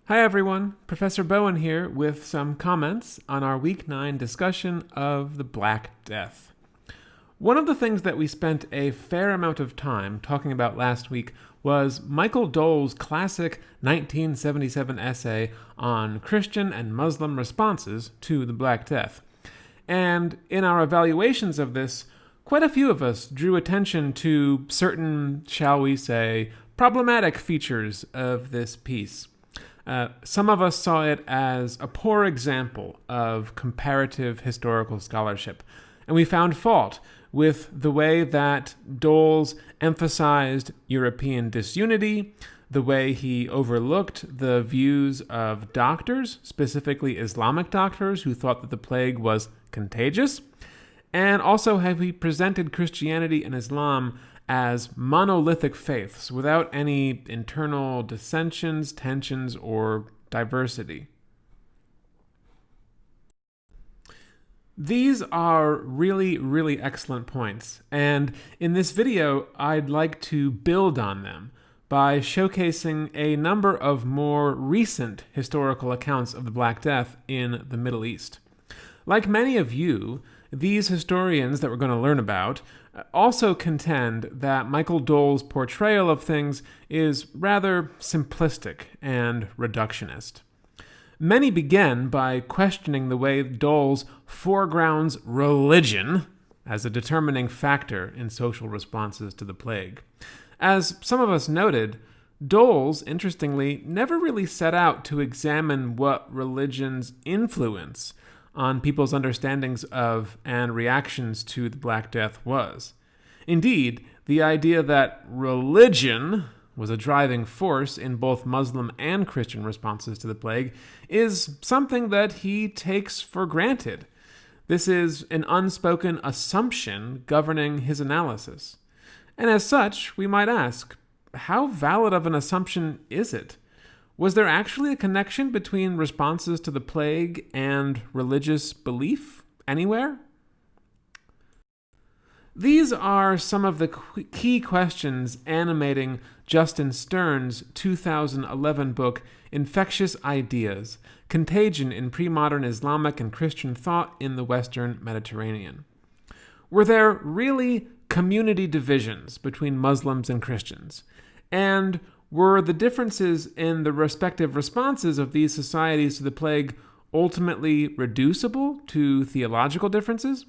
Hi everyone, Professor Bowen here with some comments on our Week 9 discussion of the Black Death. One of the things that we spent a fair amount of time talking about last week was Michael Dols' classic 1977 essay on Christian and Muslim responses to the Black Death. And in our evaluations of this, quite a few of us drew attention to certain, shall we say, problematic features of this piece. Some of us saw it as a poor example of comparative historical scholarship, and we found fault with the way that Dols emphasized European disunity, the way he overlooked the views of doctors, specifically Islamic doctors who thought that the plague was contagious, and also how he presented Christianity and Islam as monolithic faiths without any internal dissensions, tensions, or diversity. These are really, really excellent points, and in this video, I'd like to build on them by showcasing a number of more recent historical accounts of the Black Death in the Middle East. Like many of you, these historians that we're going to learn about also contend that Michael Dols' portrayal of things is rather simplistic and reductionist. Many begin by questioning the way Dols foregrounds religion as a determining factor in social responses to the plague. As some of us noted, Dols, interestingly, never really set out to examine what religion's influence on people's understandings of and reactions to the Black Death was. Indeed, the idea that religion was a driving force in both Muslim and Christian responses to the plague is something that he takes for granted. This is an unspoken assumption governing his analysis. And as such, we might ask, how valid of an assumption is it? Was there actually a connection between responses to the plague and religious belief anywhere? These are some of the key questions animating Justin Stern's 2011 book, Infectious Ideas: Contagion in Pre-Modern Islamic and Christian Thought in the Western Mediterranean. Were there really community divisions between Muslims and Christians? And were the differences in the respective responses of these societies to the plague ultimately reducible to theological differences?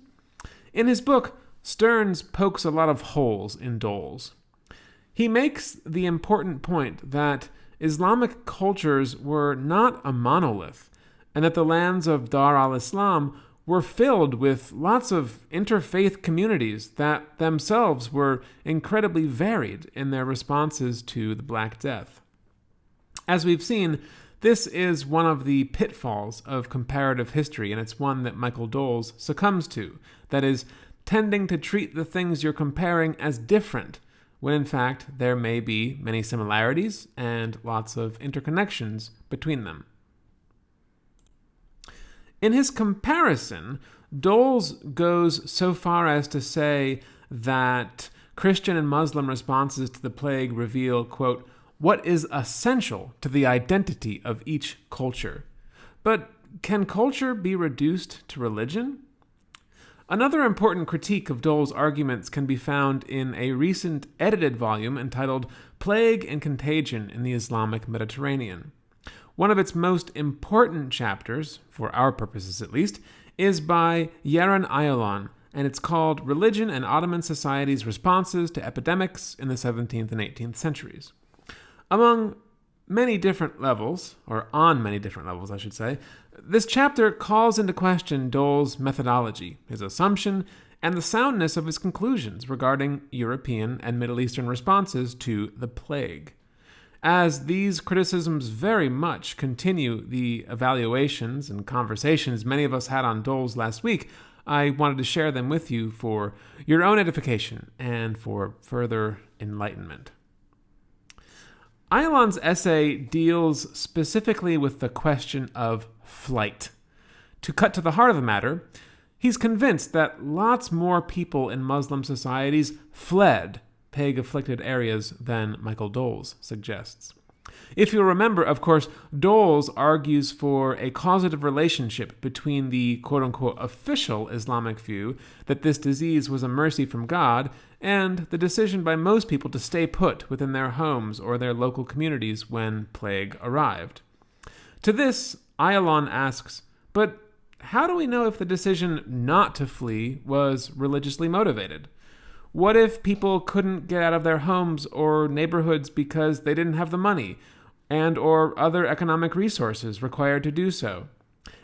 In his book, Stearns pokes a lot of holes in Dols. He makes the important point that Islamic cultures were not a monolith, and that the lands of Dar al-Islam were filled with lots of interfaith communities that themselves were incredibly varied in their responses to the Black Death. As we've seen, this is one of the pitfalls of comparative history, and it's one that Michael Dols succumbs to. That is, tending to treat the things you're comparing as different, when in fact there may be many similarities and lots of interconnections between them. In his comparison, Dols goes so far as to say that Christian and Muslim responses to the plague reveal, quote, what is essential to the identity of each culture. But can culture be reduced to religion? Another important critique of Dols' arguments can be found in a recent edited volume entitled Plague and Contagion in the Islamic Mediterranean. One of its most important chapters, for our purposes at least, is by Yaron Ayalon, and it's called Religion and Ottoman Society's Responses to Epidemics in the 17th and 18th Centuries. Among many different levels, or on many different levels, I should say, this chapter calls into question Dols' methodology, his assumption, and the soundness of his conclusions regarding European and Middle Eastern responses to the plague. As these criticisms very much continue the evaluations and conversations many of us had on Dols last week, I wanted to share them with you for your own edification and for further enlightenment. Ayalon's essay deals specifically with the question of flight. To cut to the heart of the matter, he's convinced that lots more people in Muslim societies fled plague-afflicted areas than Michael Dols suggests. If you'll remember, of course, Dols argues for a causative relationship between the quote-unquote official Islamic view that this disease was a mercy from God and the decision by most people to stay put within their homes or their local communities when plague arrived. To this, Ayalon asks, but how do we know if the decision not to flee was religiously motivated? What if people couldn't get out of their homes or neighborhoods because they didn't have the money and or other economic resources required to do so?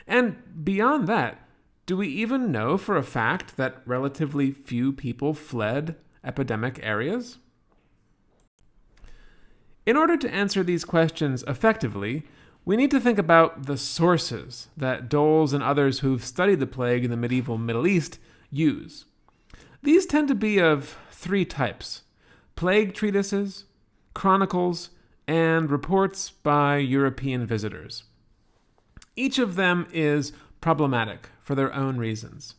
And beyond that, do we even know for a fact that relatively few people fled epidemic areas? In order to answer these questions effectively, we need to think about the sources that Dols and others who've studied the plague in the medieval Middle East use. These tend to be of three types: plague treatises, chronicles, and reports by European visitors. Each of them is problematic for their own reasons.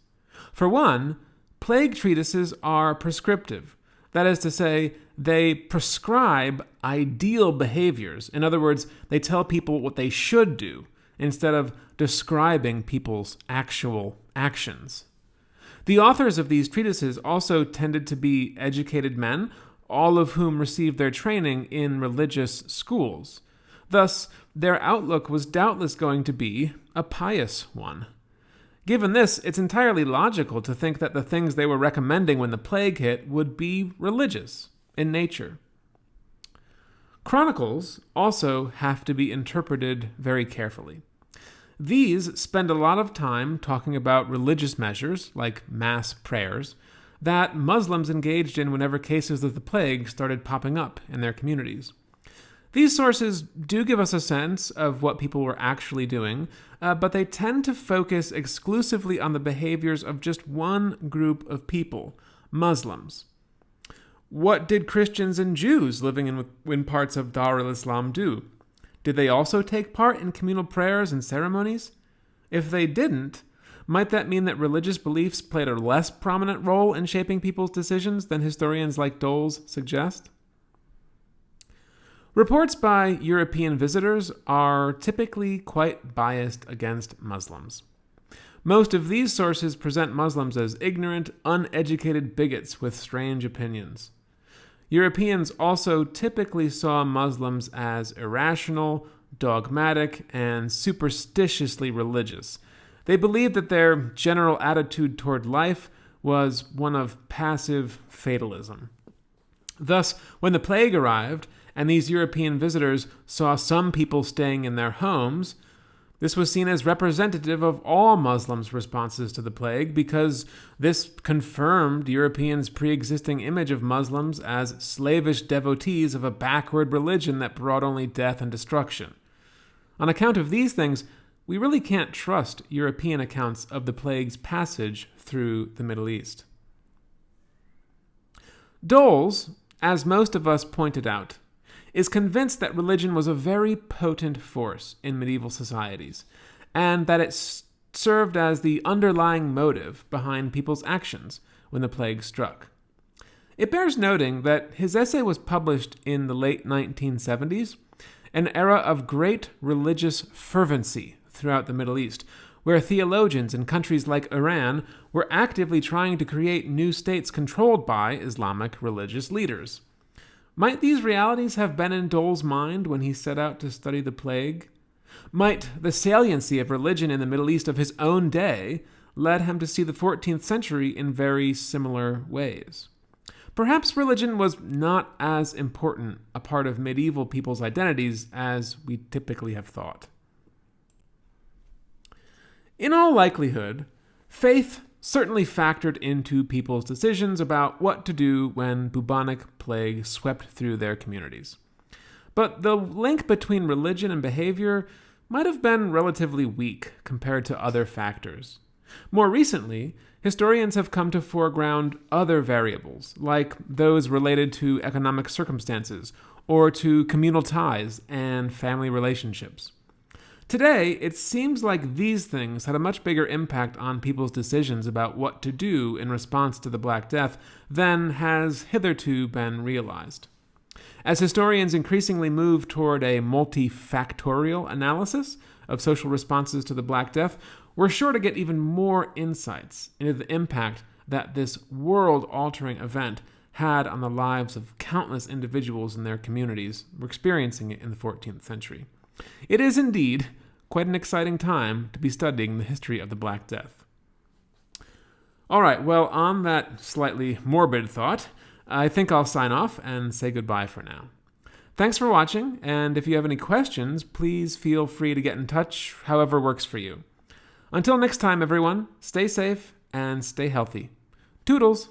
For one, plague treatises are prescriptive. That is to say, they prescribe ideal behaviors. In other words, they tell people what they should do instead of describing people's actual actions. The authors of these treatises also tended to be educated men, all of whom received their training in religious schools. Thus, their outlook was doubtless going to be a pious one. Given this, it's entirely logical to think that the things they were recommending when the plague hit would be religious in nature. Chronicles also have to be interpreted very carefully. These spend a lot of time talking about religious measures, like mass prayers, that Muslims engaged in whenever cases of the plague started popping up in their communities. These sources do give us a sense of what people were actually doing, but they tend to focus exclusively on the behaviors of just one group of people, Muslims. What did Christians and Jews living in parts of Dar al-Islam do? Did they also take part in communal prayers and ceremonies? If they didn't, might that mean that religious beliefs played a less prominent role in shaping people's decisions than historians like Dols suggest? Reports by European visitors are typically quite biased against Muslims. Most of these sources present Muslims as ignorant, uneducated bigots with strange opinions. Europeans also typically saw Muslims as irrational, dogmatic, and superstitiously religious. They believed that their general attitude toward life was one of passive fatalism. Thus, when the plague arrived, and these European visitors saw some people staying in their homes, this was seen as representative of all Muslims' responses to the plague because this confirmed Europeans' pre-existing image of Muslims as slavish devotees of a backward religion that brought only death and destruction. On account of these things, we really can't trust European accounts of the plague's passage through the Middle East. Dols, as most of us pointed out, is convinced that religion was a very potent force in medieval societies, and that it served as the underlying motive behind people's actions when the plague struck. It bears noting that his essay was published in the late 1970s, an era of great religious fervency throughout the Middle East, where theologians in countries like Iran were actively trying to create new states controlled by Islamic religious leaders. Might these realities have been in Dols' mind when he set out to study the plague? Might the saliency of religion in the Middle East of his own day led him to see the 14th century in very similar ways? Perhaps religion was not as important a part of medieval people's identities as we typically have thought. In all likelihood, faith certainly factored into people's decisions about what to do when bubonic plague swept through their communities. But the link between religion and behavior might have been relatively weak compared to other factors. More recently, historians have come to foreground other variables, like those related to economic circumstances or to communal ties and family relationships. Today, it seems like these things had a much bigger impact on people's decisions about what to do in response to the Black Death than has hitherto been realized. As historians increasingly move toward a multifactorial analysis of social responses to the Black Death, we're sure to get even more insights into the impact that this world-altering event had on the lives of countless individuals in their communities who were experiencing it in the 14th century. It is indeed quite an exciting time to be studying the history of the Black Death. All right, well, on that slightly morbid thought, I think I'll sign off and say goodbye for now. Thanks for watching, and if you have any questions, please feel free to get in touch however works for you. Until next time, everyone, stay safe and stay healthy. Toodles!